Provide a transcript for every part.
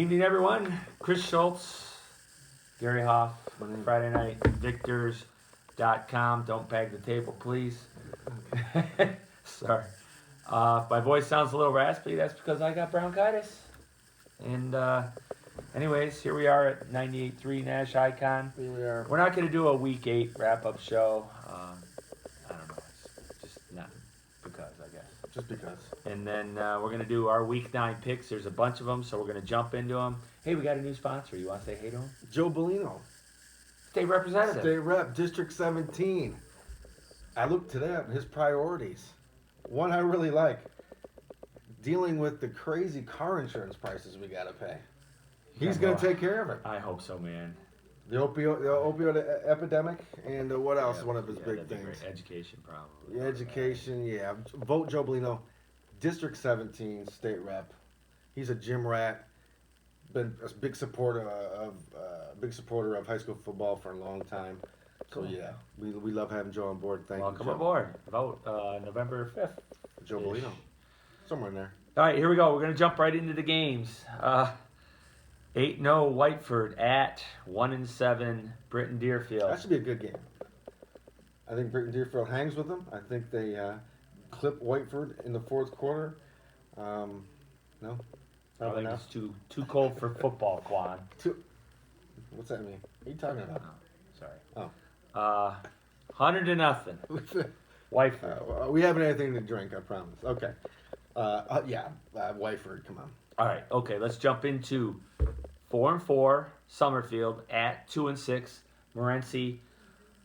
Evening, everyone. Chris Schultz, Gary Hoff, Friday Night Victors.com. Don't bag the table, please. Sorry. My voice sounds a little raspy. That's because I got bronchitis. And, anyways, here we are at 98.3 Nash Icon. Here we are. We're not going to do a week 8 wrap up show. I don't know. It's just not because, I guess. Just because. And then we're going to do our week 9 picks. There's a bunch of them, so we're going to jump into them. Hey, we got a new sponsor. You want to say hey to him? Joe Bellino, State representative. State Rep, District 17. I looked today up his priorities. One I really like, dealing with the crazy car insurance prices we got to pay. He's going to take care of it. I hope so, man. The opioid epidemic, and what else is one of his big that'd be things? great. Education, probably. Yeah, education, yeah. Vote Joe Bellino, District 17, State Rep. He's a gym rat. Been a big supporter of high school football for a long time. So Cool. yeah, we love having Joe on board. Thank Welcome you, Joe. aboard. Vote November 5th. Joe Bellino, somewhere in there. All right, here we go. We're going to jump right into the games. 8-0 Whiteford at 1-7 Britton Deerfield. That should be a good game. I think Britton Deerfield hangs with them. I think they clip Whiteford in the fourth quarter. No, I probably think not. it's too cold for football, Quan. What's that mean? What are you talking about? Sorry. Oh. 100-0 Whiteford. We haven't anything to drink, I promise. Okay. Whiteford, come on. All right, okay, let's jump into 4-4 Summerfield at 2-6 Morenci.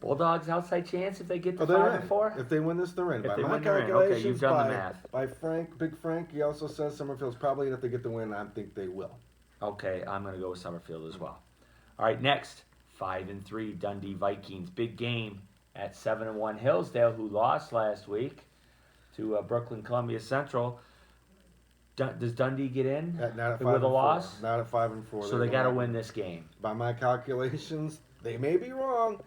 Bulldogs outside chance if they get to They're in. 5-4. If they win this, they're in. If By they my win, they're in. Okay, calculations, you've done the math. By Big Frank, he also says Summerfield's probably in. If they get the win, I think they will. Okay, I'm gonna go with Summerfield as well. All right, next 5-3 Dundee Vikings. Big game at 7-1 Hillsdale, who lost last week to Brooklyn Columbia Central. Does Dundee get in Not at with a 5-4. loss? Not at 5-4. So they got to win this game. By my calculations, they may be wrong.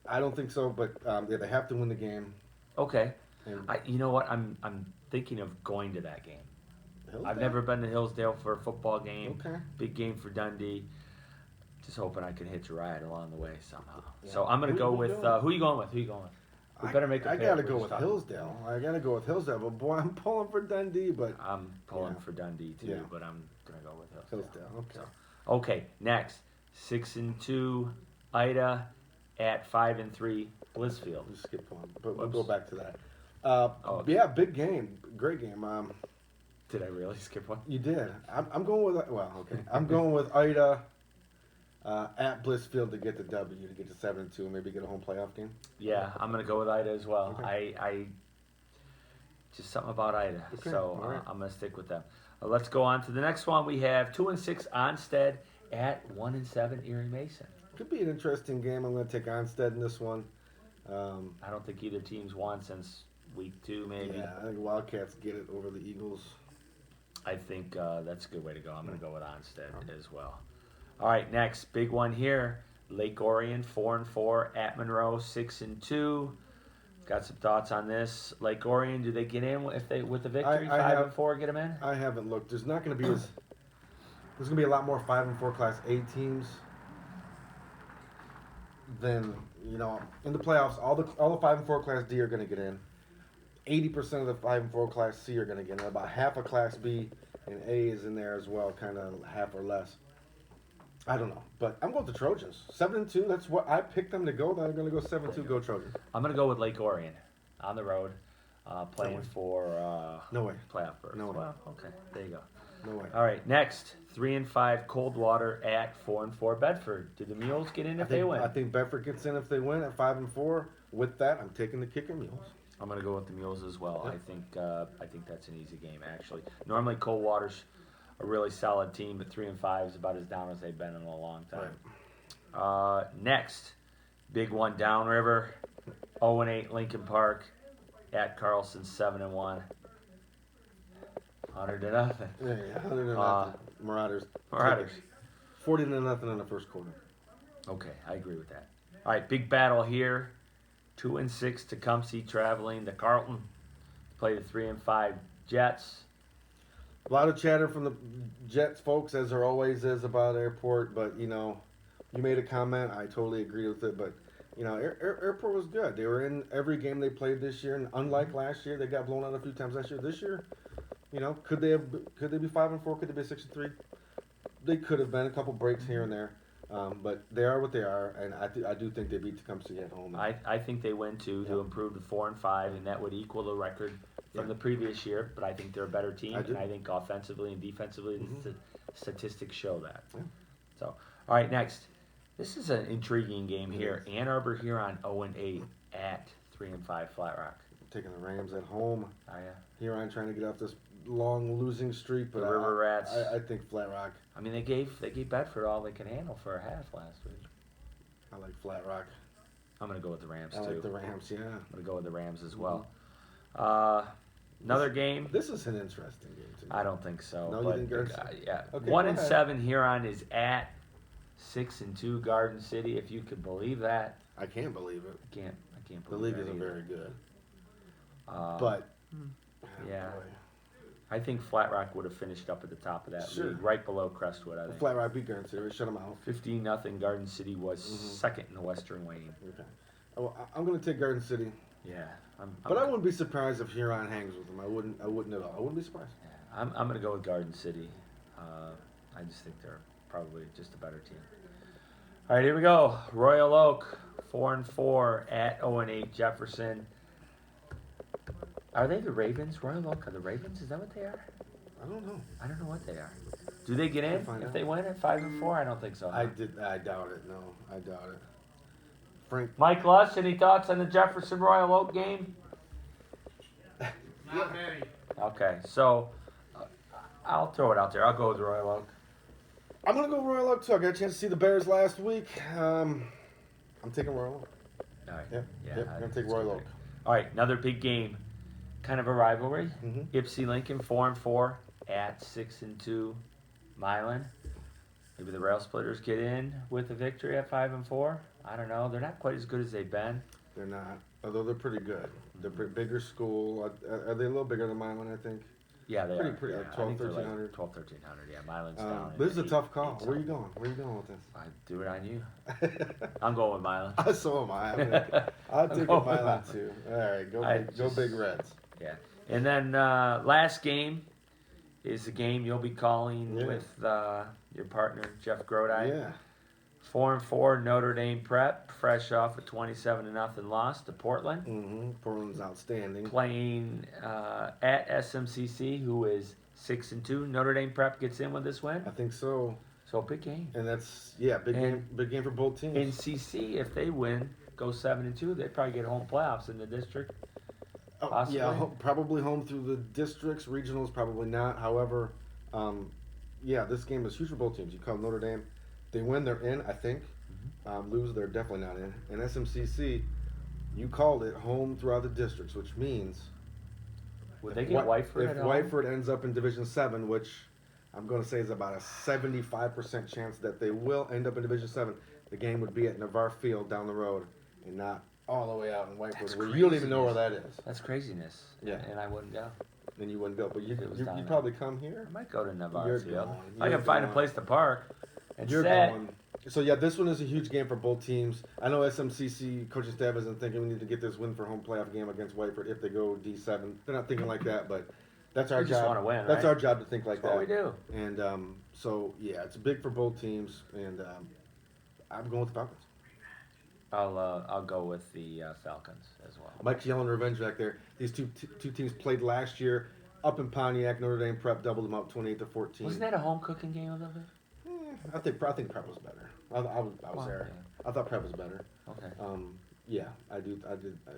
I don't think so, but they have to win the game. Okay. And You know what? I'm thinking of going to that game. Hillsdale? I've never been to Hillsdale for a football game. Okay. Big game for Dundee. Just hoping I can hitch a ride along the way somehow. Yeah. So I'm gonna go with who are you going with? Who you going with? We better make a I pick. gotta We're go just with talking. Hillsdale. But boy, I'm pulling for Dundee. But I'm pulling Yeah. for Dundee too, Yeah. but I'm gonna go with Hillsdale. Hillsdale. Okay. So, okay, next 6-2 Ida at 5-3 Blissfield. We'll skip one, but we'll Whoops. go back to that. okay. Yeah, big game, great game. Did I really skip one? You did. I'm going with I'm going with Ida at Blissfield to get the W, to get to 7-2, maybe get a home playoff game. Yeah, I'm gonna go with Ida as well. Okay. I just something about Ida, Okay, so all right. I'm gonna stick with them. Let's go on to the next one. We have 2-6 Onstead at 1-7 Erie Mason. Could be an interesting game. I'm going to take Onstead in this one. I don't think either team's won since week 2, maybe. Yeah, I think Wildcats get it over the Eagles. I think that's a good way to go. I'm going to go with Onstead as well. All right, next big one here: Lake Orion 4-4 at Monroe 6-2. Got some thoughts on this. Lake Orion, do they get in with the victory? 5-4, get them in. I haven't looked. There's not going to be there's going to be a lot more 5-4 Class A teams than in the playoffs. All the 5-4 Class D are going to get in. 80% of the 5-4 Class C are going to get in. About half of Class B and A is in there as well, kind of half or less. I don't know, but I'm going with the Trojans. 7-2. That's what I picked them to go. They're going to go 7-2. Go Trojans. I'm going to go with Lake Orion on the road, playing way. for No way. playoff berth. No way. Well, okay, there you go. No way. All right, next 3-5 Coldwater at 4-4 Bedford. Do the Mules get in if they win? I think Bedford gets in if they win at 5-4. With that, I'm taking the Kicker Mules. I'm gonna go with the Mules as well. Yeah. I think that's an easy game actually. Normally Coldwater's a really solid team, but 3-5 is about as down as they've been in a long time. Next, big one downriver, 0-8 Lincoln Park at Carlson 7-1. 100-0. Yeah, 100-0. Marauders. Marauders. 40-0 in the first quarter. Okay, I agree with that. All right, big battle here. 2-6 Tecumseh traveling to Carlton to play the 3-5 Jets. A lot of chatter from the Jets folks, as there always is about Airport. But you made a comment. I totally agree with it. But Airport was good. They were in every game they played this year, and unlike last year, they got blown out a few times last year. This year, could they be 5-4? Could they be 6-3? They could have been a couple breaks here and there. But they are what they are, and I do think they beat Tecumseh at home. I think they win too to improve to 4-5, and that would equal the record from the previous year. But I think they're a better team, and I think offensively and defensively, the statistics show that. Yeah. So, all right, next. This is an intriguing game here. Ann Arbor Huron 0-8 at 3-5 Flat Rock. Taking the Rams at home. Oh yeah. Huron trying to get off this long losing streak, but The River Rats. I think Flat Rock. I mean, they gave Bedford all they can handle for a half last week. I like Flat Rock. I'm gonna go with the Rams I too. like the Rams. Yeah. I'm gonna go with the Rams as well. Another game. This is an interesting game to me. I don't think so. No, you but, think Garden yeah. Okay, 1-7 Huron is at 6-2 Garden City. If you could believe that. I can't believe it. I can't The believe league that isn't either. very good. But yeah. Boy. I think Flat Rock would have finished up at the top of that Sure. league, right below Crestwood. I think. Flat Rock beat Garden City. Shut them out. 15-0 Garden City was second in the Western Wayne. Okay. I'm going to take Garden City. Yeah. But I wouldn't be surprised if Huron hangs with them. I wouldn't at all. I wouldn't be surprised. Yeah, I'm going to go with Garden City. I just think they're probably just a better team. All right, here we go. Royal Oak, 4-4 at 0-8 Jefferson. Are they the Ravens? Royal Oak are the Ravens? Is that what they are? I don't know. I don't know what they are. Do they get in find if out. they win at 5-4? I don't think so. I doubt it. No, I doubt it. Frank. Mike Lush, any thoughts on the Jefferson Royal Oak game? Not many. Okay, so I'll throw it out there. I'll go with Royal Oak. I'm going to go Royal Oak too. I got a chance to see the Bears last week. I'm taking Royal Oak. All right. Yep. Yeah, Yep. I I'm going think to take it's Royal good Oak. pick. All right, another big game. Kind of a rivalry. Mhm. Ypsi Lincoln 4-4 at 6-2 Milan. Maybe the Rail Splitters get in with a victory at 5-4. I don't know. They're not quite as good as they've been. They're not, although they're pretty good. They're a bigger school. Are they a little bigger than Milan, I think? Yeah, they Pretty- are. pretty, Yeah, like I think they're 12,000, 1300. 12, 1300. Yeah, Milan's down. This is a in tough call. eight Where are you something. going? Where are you going with this? I do it on you. I'm going with Milan. So am I. I'll take a going with Milan too. All right, go just- Big Reds. Yeah. And then last game is the game you'll be calling Yeah. with your partner, Jeff Grodi. Yeah. 4-4 Notre Dame Prep, fresh off a 27-0 loss to Portland. Mm-hmm. Portland's outstanding. Playing at SMCC, who is 6-2. Notre Dame Prep gets in with this win. I think so. So big game. And that's big game for both teams. In CC, if they win, go 7-2, they probably get home playoffs in the district. possibly? Yeah, probably home through the districts. Regionals probably not. However, this game is huge for both teams. You call Notre Dame, they win, they're in. I think. Lose, they're definitely not in. And SMCC, you called it home throughout the districts, which means Would they get Whiteford if at home? Whiteford ends up in Division 7, which I'm going to say is about a 75% chance that they will end up in Division 7, the game would be at Navarre Field down the road and not all the way out in Whiteford, That's where you don't even know where that craziness. is. That's craziness. Yeah. And I wouldn't go. Then you wouldn't go. But you If it was down there. probably come here. I might go to Navarre You're Field. going. I You're can find a going. place to park and You're sit. going. So yeah, this one is a huge game for both teams. I know SMCC coaching staff isn't thinking we need to get this win for home playoff game against Whiteford if they go D7. They're not thinking like that, but that's our We just job. wanna win, That's right? our job to think like That's what that. we do. And so yeah, it's big for both teams, and I'm going with the Falcons. I'll go with the Falcons as well. Mike's yelling revenge back there. These two teams played last year up in Pontiac. Notre Dame Prep doubled them up 28-14. Wasn't that a home cooking game a little bit? I think Prep was better. I was Well, there. I thought Prep was better. Okay. Yeah, I did.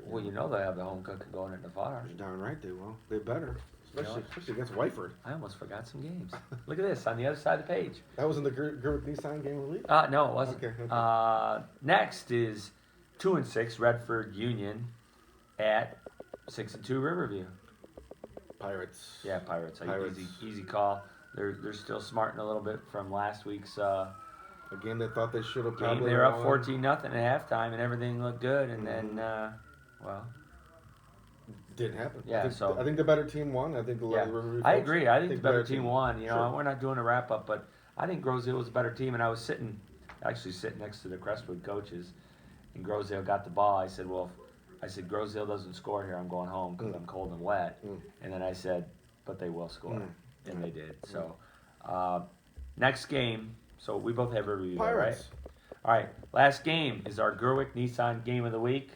Well, you know they have the home cooking going at Navarre. You're darn right they will. They better, You know especially against Whiteford. I almost forgot some games. Look at this on the other side of the page. That was in the Gerwick Nissan game of the week. No, it wasn't. Okay. Next is 2-6 Redford Union at 6-2 Riverview. Pirates. Yeah, Pirates. Pirates. Easy call. They're still smarting a little bit from last week's A game they thought they should have game. probably They were up won. 14-0 at halftime, and everything looked good. And then, well, Didn't happen. Yeah, I think the better team won. I think the Yeah, Riverview I folks agree. I think the better team won. You know, Sure. we're not doing a wrap up, but I think Groseal was a better team. And I was actually sitting next to the Crestwood coaches, and Groseal got the ball. I said, well, I said Groseal doesn't score here. I'm going home because I'm cold and wet. And then I said, but they will score, and they did. So, next game. So we both have Riverview, there, right? Pirates. All right, last game is our Gerwick Nissan Game of the Week.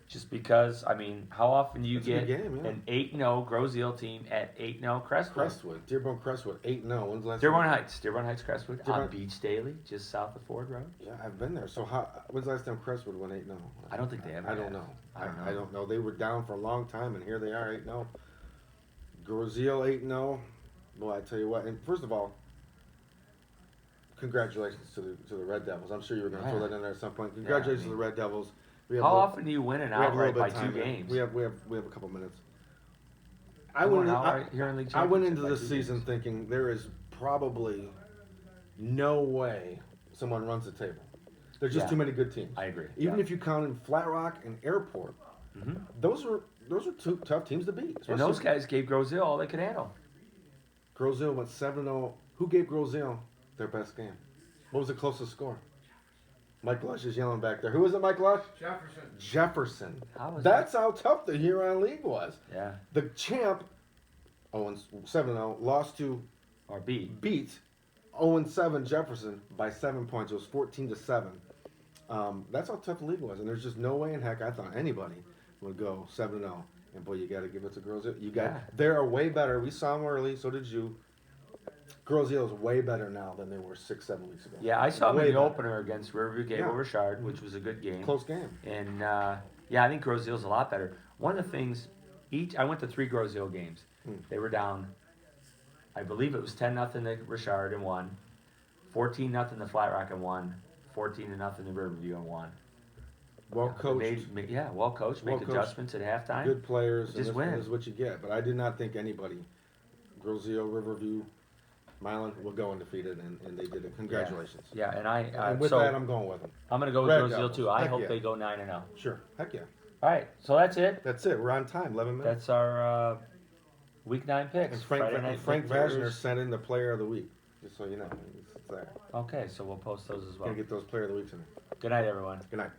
Just because, I mean, how often do you That's a get good game, yeah. an 8-0 Groseal team at 8-0 Crestwood? Crestwood. Dearborn Crestwood. 8-0. When's the last Dearborn time? Heights. Dearborn Heights Crestwood Dearborn- on Beach Daily, just south of Ford Road. Yeah, I've been there. So when's the last time Crestwood won 8-0? I don't think they ever I don't have. know. I don't know. I don't know. They were down for a long time, and here they are 8-0. Groseal 8-0. Boy, I tell you what. And first of all, congratulations to the Red Devils. I'm sure you were going to throw Yeah. that in there at some point. Congratulations to the Red Devils. We have How a little- often do you win an we have a little outright by bit of 2 time here. games? We have a couple minutes. I You went won in, an outright here in League I went Championship into by this 2 season games. thinking there is probably no way someone runs the table. There's just Yeah. too many good teams. I agree. Even Yeah. if you count in Flat Rock and Airport, Mhm. those were two tough teams to beat. And those guys gave Groseal all they could handle. Groseal went 7-0. Who gave Groseal their best game? What was the closest score? Mike Lush is yelling back there. Who was it, Mike Lush? Jefferson. How was That's how tough the Huron League was. Yeah. The champ, 7-0, lost to Or beat. beat 0-7 Jefferson by 7 points. It was 14-7. That's how tough the league was, and there's just no way in heck I thought anybody would go 7-0. And boy, you got to give it to Groseal. Yeah. They are way better. We saw them early, so did you. Groseal is way better now than they were 6-7 weeks ago. Yeah, I saw them Way in the better. opener against Riverview Gable Yeah. Richard, which was a good game. Close game. And yeah, I think Groseal's a lot better. One of the things, I went to 3 Groseal games. They were down, I believe it was 10-0 to Richard and won, 14-0 to Flat Rock and won, 14-0 to Riverview and won. Well coached, Well coached. Make Well coached. adjustments at halftime. good players. Just and win. this is what you get. But I did not think anybody, Groseal, Riverview, Milan, will go undefeated, and they did it. Congratulations. Yeah, and And with so that, I'm going with them. I'm gonna go with Red Groseal Devils. too. I Heck hope yeah. they go 9-0. Sure. Heck yeah. All right, so that's it. That's it. We're on time. 11 minutes. That's our Week 9 picks. And Frank Friday night Vashner victors. sent in the Player of the Week, just so you know. It's there. Okay, so we'll post those as well. Gonna get those Player of the Weeks in there. Good night, everyone. Good night.